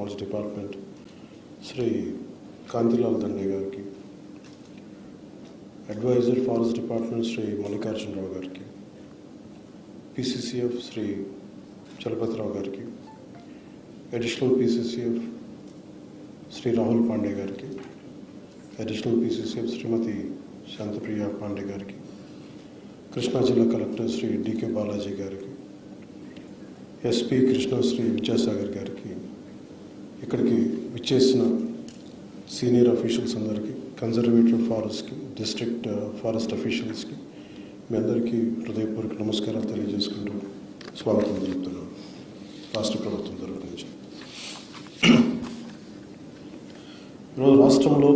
Forest department Shri Kantilal Dande గారికి, adviser forest department Shri Mallikarjunarao గారికి, PCCF Shri Chalapathirao గారికి, అడిషనల్ పీసీసీఎఫ్ శ్రీ రాహుల్ పాండే గారికి, అడిషనల్ పీసీసీఎఫ్ శ్రీమతి శాంతప్రియ పాండే గారికి, కృష్ణా జిల్లా కలెక్టర్ శ్రీ డికే బాలాజీ గారికి, ఎస్పీ కృష్ణ శ్రీ విద్యాసాగర్ గారికి, ఇక్కడికి విచ్చేసిన సీనియర్ అఫీషియల్స్ అందరికీ, కన్జర్వేటివ్ ఫారెస్ట్కి, డిస్ట్రిక్ట్ ఫారెస్ట్ అఫీషియల్స్కి మీ అందరికీ హృదయపూర్వక నమస్కారాలు తెలియజేసుకుంటూ స్వాగతం తెలుపుతున్నాను రాష్ట్ర ప్రభుత్వం తరఫు నుంచి. ఈరోజు రాష్ట్రంలో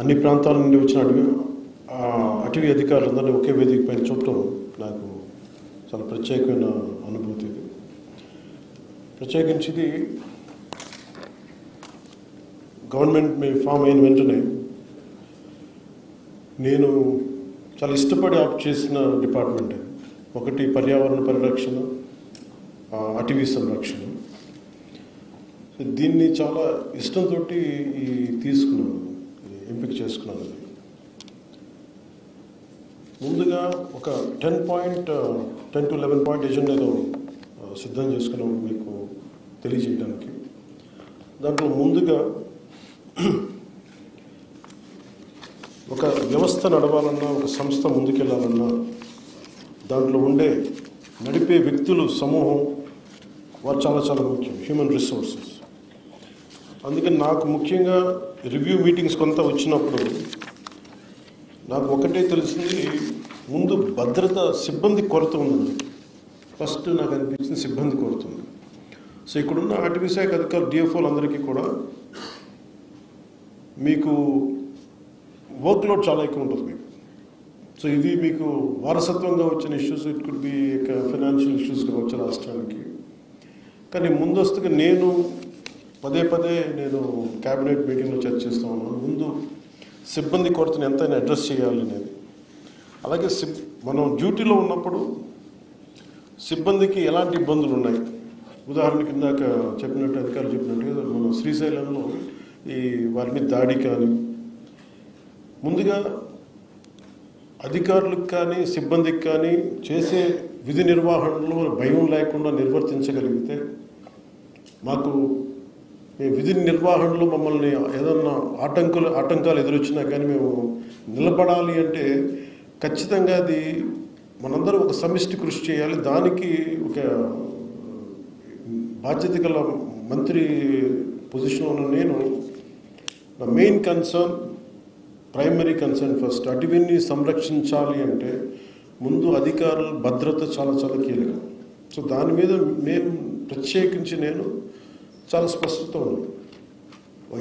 అన్ని ప్రాంతాల నుండి వచ్చిన అటవీ అధికారులందరినీ ఒకే వేదిక పైన చూడటం నాకు చాలా ప్రత్యేకమైన అనుభూతి. ఇది ప్రత్యేకించి గవర్నమెంట్ మీ ఫామ్ అయిన వెంటనే నేను చాలా ఇష్టపడి ఆప్ట్ చేసిన డిపార్ట్మెంట్. ఒకటి పర్యావరణ పరిరక్షణ, అటవీ సంరక్షణ. దీన్ని చాలా ఇష్టంతో తీసుకున్నాను, ఎంపిక చేసుకున్నాను. ముందుగా ఒక 10 to 11 పాయింట్ ఎజెండాలో సిద్ధం చేసుకున్నాం మీకు తెలియజేయడానికి. దాంట్లో ముందుగా ఒక వ్యవస్థ నడవాలన్నా, ఒక సంస్థ ముందుకెళ్ళాలన్నా దాంట్లో ఉండే నడిపే వ్యక్తులు సమూహం వారు చాలా చాలా ముఖ్యం, హ్యూమన్ రిసోర్సెస్. అందుకని నాకు ముఖ్యంగా రివ్యూ మీటింగ్స్ కొంత వచ్చినప్పుడు నాకు ఒకటే తెలిసింది, ముందు భద్రత సిబ్బంది కొరత ఉందండి. ఫస్ట్ నాకు అనిపించింది సిబ్బంది కొరత ఉంది. సో ఇక్కడున్న అటవీ శాఖ అధికారులు, డిఎఫ్ఓలు అందరికీ కూడా మీకు వర్క్లోడ్ చాలా ఎక్కువ ఉంటుంది మీకు. సో ఇది మీకు వారసత్వంగా వచ్చిన issues, it could be financial issues కావచ్చు రాష్ట్రానికి. కానీ ముందస్తుగా నేను పదే నేను క్యాబినెట్ మీటింగ్లో చర్చిస్తూ ఉన్నాను, ముందు సిబ్బంది కొరతను ఎంతైనా అడ్రస్ చేయాలి అనేది. అలాగే మనం డ్యూటీలో ఉన్నప్పుడు సిబ్బందికి ఎలాంటి ఇబ్బందులు ఉన్నాయి. ఉదాహరణకి ఇందాక చెప్పినట్టు, అధికారులు చెప్పినట్టుగా మన శ్రీశైలంలో ఈ వారి మీద దాడి కానీ, ముందుగా అధికారులకు కానీ సిబ్బందికి కానీ చేసే విధి నిర్వహణలో భయం లేకుండా నిర్వర్తించగలిగితే, మాకు విధి నిర్వహణలో మమ్మల్ని ఏదన్నా ఆటంకాలు ఎదురొచ్చినా కానీ మేము నిలబడాలి అంటే ఖచ్చితంగా అది మనందరం ఒక సమిష్టి కృషి చేయాలి. దానికి ఒక బాధ్యత గల మంత్రి పొజిషన్లో ఉన్న నేను, నా main concern, primary concern first అటవీని సంరక్షించాలి అంటే ముందు అధికారుల భద్రత చాలా చాలా కీలకం. సో దాని మీద మేము ప్రత్యేకించి నేను చాలా స్పష్టత ఉంది.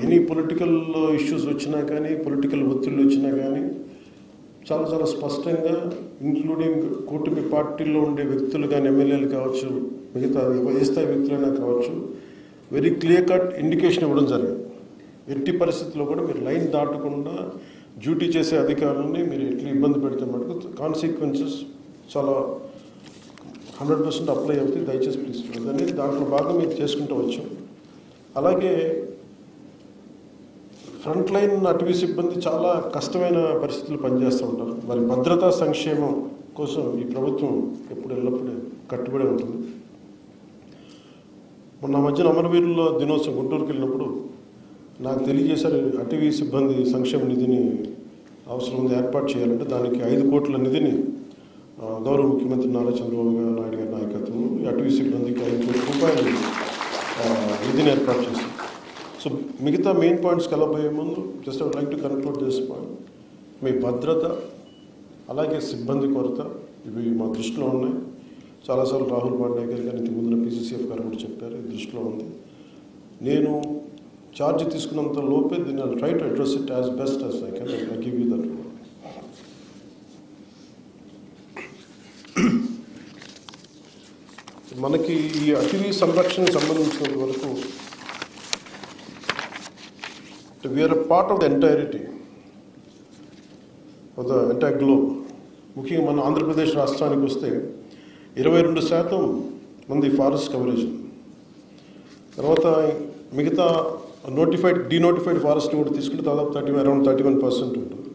ఎనీ పొలిటికల్ ఇష్యూస్ వచ్చినా కానీ, పొలిటికల్ ఒత్తిళ్ళు వచ్చినా కానీ చాలా చాలా స్పష్టంగా, ఇంక్లూడింగ్ కూటమి పార్టీల్లో ఉండే వ్యక్తులు కానీ, ఎమ్మెల్యేలు కావచ్చు, మిగతా ఏ స్థాయి వ్యక్తులైనా కావచ్చు, వెరీ క్లియర్ కట్ ఇండికేషన్ ఇవ్వడం జరిగింది. ఎట్టి పరిస్థితుల్లో కూడా మీరు లైన్ దాటకుండా డ్యూటీ చేసే అధికారులని మీరు ఎట్లా ఇబ్బంది పెడితే మటుకు కాన్సిక్వెన్సెస్ చాలా 100% అప్లై అవుతాయి. దయచేసి ప్లీజ్ అనేది దాంట్లో భాగం మీరు చేసుకుంటూ వచ్చాం. అలాగే ఫ్రంట్ లైన్ అటవీ సిబ్బంది చాలా కష్టమైన పరిస్థితులు పనిచేస్తూ ఉంటారు. వారి భద్రతా సంక్షేమం కోసం ఈ ప్రభుత్వం ఎల్లప్పుడూ కట్టుబడి ఉంటుంది. మొన్న మధ్యన అమరవీరుల దినోత్సవం గుంటూరుకి వెళ్ళినప్పుడు నాకు తెలియజేశారు, అటవీ సిబ్బంది సంక్షేమ నిధిని అవసరం ఉంది, ఏర్పాటు చేయాలంటే దానికి 5 కోట్ల నిధిని గౌరవ ముఖ్యమంత్రి నారా చంద్రబాబు నాయుడు గారి నాయకత్వంలో అటవీ సిబ్బందికి 5 కోట్ల రూపాయలు నిధిని ఏర్పాటు చేశారు. సో మిగతా మెయిన్ పాయింట్స్కి వెళ్ళబోయే ముందు just I would like to conclude this point. మీ భద్రత అలాగే సిబ్బంది కొరత ఇవి మా దృష్టిలో ఉన్నాయి. చాలాసార్లు రాహుల్ పాండే గారు కానీ, ఇంతకు ముందున పీసీసీఎఫ్ గారు కూడా చెప్పారు, ఈ దృష్టిలో ఉంది. నేను ఛార్జ్ తీసుకున్నంత లోపే దీన్ని try to address it as best as I can. I give you that. మనకి ఈ అటవీ సంరక్షణకు సంబంధించినంత వరకు we are a part of the entirety of the entire globe. ముఖ్యంగా మన ఆంధ్రప్రదేశ్ రాష్ట్రానికి వస్తే 22% మంది ఫారెస్ట్ కవరేజ్. తర్వాత మిగతా డీనోటిఫైడ్ ఫారెస్ట్ కూడా తీసుకుంటే దాదాపు అరౌండ్ 31% ఉంటుంది.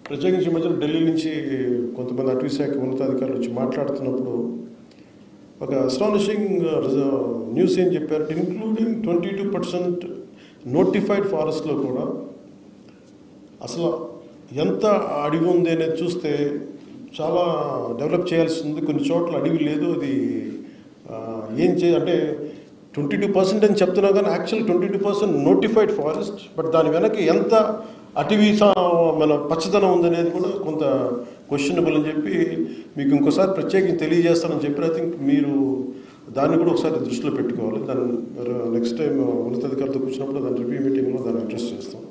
ప్రత్యేకించి ఈ మధ్యన ఢిల్లీ నుంచి కొంతమంది అటవీ శాఖ ఉన్నతాధికారులు వచ్చి మాట్లాడుతున్నప్పుడు ఒక అస్టానిషింగ్ న్యూస్ ఏం చెప్పారు, ఇంక్లూడింగ్ 22% నోటిఫైడ్ ఫారెస్ట్లో కూడా అసలు ఎంత అడవి ఉంది అనేది చూస్తే చాలా డెవలప్ చేయాల్సి ఉంది. కొన్ని చోట్ల అడవి లేదు, అది అంటే 22% అని చెప్తున్నా కానీ యాక్చువల్ 22% నోటిఫైడ్ ఫారెస్ట్. బట్ దాని వెనక ఎంత అటవీ మన పచ్చదనం ఉందనేది కూడా కొంత క్వశ్చనబుల్ అని చెప్పి మీకు ఇంకోసారి ప్రత్యేకంగా తెలియజేస్తానని చెప్పి ఐ థింక్ మీరు దాన్ని కూడా ఒకసారి దృష్టిలో పెట్టుకోవాలి. దాన్ని నెక్స్ట్ టైం ఉన్నతాధికారులతో కూర్చున్నప్పుడు దాని రివ్యూ మీటింగ్లో దాన్ని అడ్రస్ చేస్తాం.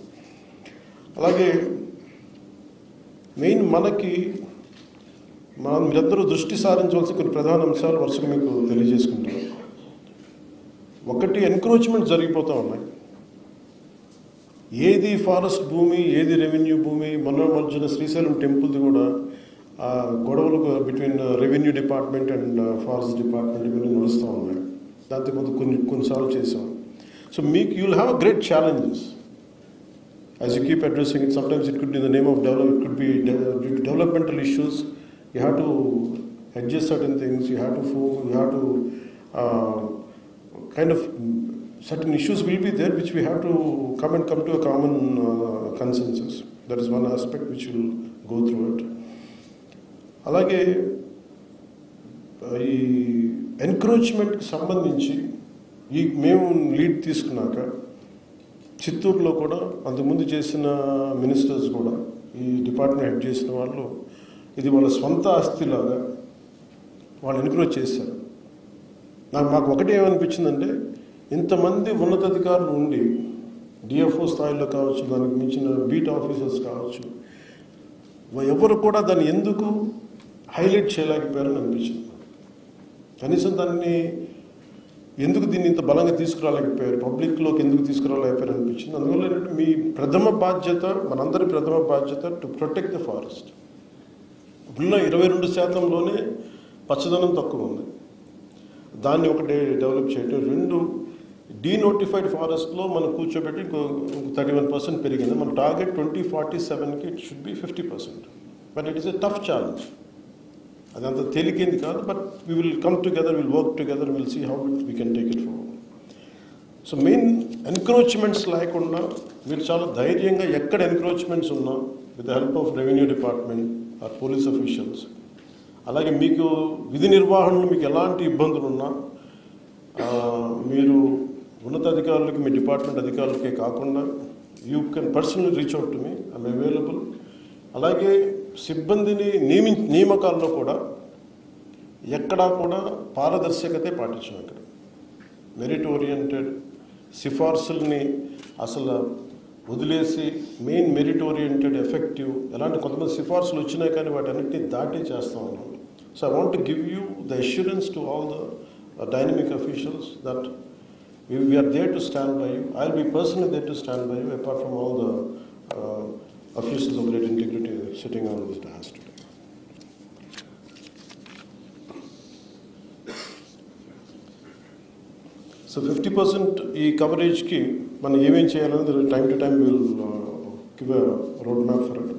అలాగే మెయిన్ మీరందరూ దృష్టి సారించవలసిన కొన్ని ప్రధాన అంశాలు వరుసగా మీకు తెలియజేసుకుంటారు. ఒకటి, ఎన్క్రోచ్మెంట్ జరిగిపోతూ ఉన్నాయి. ఏది ఫారెస్ట్ భూమి, ఏది రెవెన్యూ భూమి. మొన్న మధ్యన శ్రీశైలం టెంపుల్ది కూడా గొడవలు between revenue department and forest department ఇవన్నీ నడుస్తూ ఉన్నాయి. దాంతో కొన్నిసార్లు చేసాం. సో మీకు you'll have a great challenges as you keep addressing it. Sometimes it could be in the name of development, it could be due to developmental issues. You have to adjust certain things, you have to kind of certain issues will be there which we have to come to a common consensus. That is one aspect which will go through it. అలాగే ఈ ఎన్క్రోచ్మెంట్కి సంబంధించి మేము lead తీసుకున్నాక చిత్తూరులో కూడా అంతకుముందు చేసిన ministers కూడా ఈ డిపార్ట్మెంట్ హెడ్ చేసిన వాళ్ళు ఇది వాళ్ళ స్వంత ఆస్తిలాగా వాళ్ళు ఎన్క్రోచ్ చేశారు. మాకు ఒకటి ఏమనిపించిందంటే, ఇంతమంది ఉన్నతాధికారులు ఉండి డిఎఫ్ఓ స్థాయిలో కావచ్చు, దానికి మించిన బీట్ ఆఫీసర్స్ కావచ్చు, ఎవరు కూడా దాన్ని ఎందుకు హైలైట్ చేయలేకపోయారని అనిపించింది. కనీసం ఎందుకు దీన్ని ఇంత బలంగా తీసుకురాలేకపోయారు, పబ్లిక్లోకి ఎందుకు తీసుకురాలేకపోయారు అనిపించింది. అందువల్ల మీ మనందరి ప్రథమ బాధ్యత టు ప్రొటెక్ట్ ద ఫారెస్ట్. ఉన్న 22%లోనే పచ్చదనం తక్కువ ఉంది, దాన్ని ఒకటి డెవలప్ చేయడం. 2, డీనోటిఫైడ్ ఫారెస్ట్లో మనం కూర్చోబెట్టి ఇంకో 31% పెరిగింది. మన టార్గెట్ 2047కి it should be 50%. But it is a tough challenge. అదంత తేలికేంది కాదు. But we will come together, will work together, will see how we can take it forward. So main encroachments లేకుండా మీరు చాలా ధైర్యంగా ఎక్కడ ఎన్క్రోచ్మెంట్స్ ఉన్నా with the help of revenue department or police officials, అలాగే మీకు విధి నిర్వహణలో మీకు ఎలాంటి ఇబ్బందులు ఉన్నా మీరు ఉన్నతాధికారులకి, మీ డిపార్ట్మెంట్ అధికారులకే కాకుండా you can personally reach out to me, I'm available. అలాగే సిబ్బందిని నియామకాల్లో కూడా ఎక్కడా కూడా పారదర్శకతే పాటించాం. అక్కడ మెరిట్ ఓరియంటెడ్ సిఫార్సుల్ని అసలు వదిలేసి మెయిన్ మెరిట్ ఓరియంటెడ్ ఎఫెక్టివ్, ఎలాంటి కొంతమంది సిఫార్సులు వచ్చినాయి కానీ వాటన్నిటిని దాటి చేస్తూ ఉన్నాం. So I want to give you the assurance to all the dynamic officials that we are there to stand by you. I'll be personally there to stand by you, apart from all the officials of great integrity sitting on this dais today. So 50% ఈ కవరేజ్కి మనం ఏమేం చేయాలనేది time to time will give a road map for it.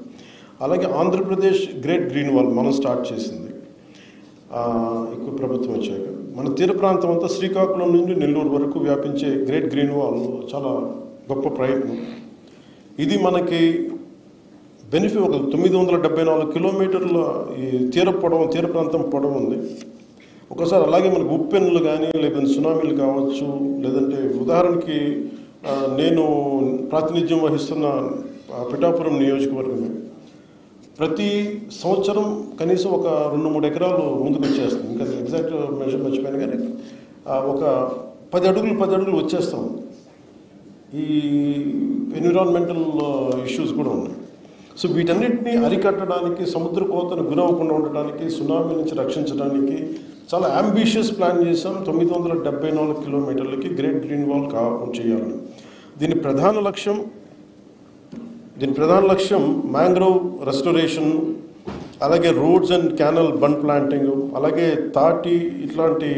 అలాగే Andhra Pradesh great green wall మనం start చేసింది ఎక్కువ ప్రభుత్వం వచ్చాక. మన తీర ప్రాంతం అంతా శ్రీకాకుళం నుండి నెల్లూరు వరకు వ్యాపించే గ్రేట్ గ్రీన్ వాల్ చాలా గొప్ప ప్రయత్నం. ఇది మనకి బెనిఫిట్. ఒక 974 కిలోమీటర్ల ఈ తీర ప్రాంతం పొడవు ఉంది. ఒకసారి అలాగే మనకు ఉప్పెన్లు కానీ, లేదంటే సునామీలు కావచ్చు, లేదంటే ఉదాహరణకి నేను ప్రాతినిధ్యం వహిస్తున్న పిఠాపురం నియోజకవర్గమే ప్రతి సంవత్సరం కనీసం ఒక 2-3 ఎకరాలు ముందుకు వచ్చేస్తుంది. ఇంకా ఎగ్జాక్ట్ మెజర్ మర్చిపోయాను కానీ ఒక 10 అడుగులు వచ్చేస్తాం. ఈ ఎన్విరాన్మెంటల్ ఇష్యూస్ కూడా ఉన్నాయి. సో వీటన్నిటిని అరికట్టడానికి, సముద్ర కోతను గురవ్వకుండా ఉండడానికి, సునామీ నుంచి రక్షించడానికి చాలా అంబిషియస్ ప్లాన్ చేసాం. 974 కిలోమీటర్లకి గ్రేట్ గ్రీన్ వాల్ చేయాలని. దీని ప్రధాన లక్ష్యం మ్యాంగ్రోవ్ రెస్టోరేషన్, అలాగే roads and canal bund planting, అలాగే తాటి ఇట్లాంటి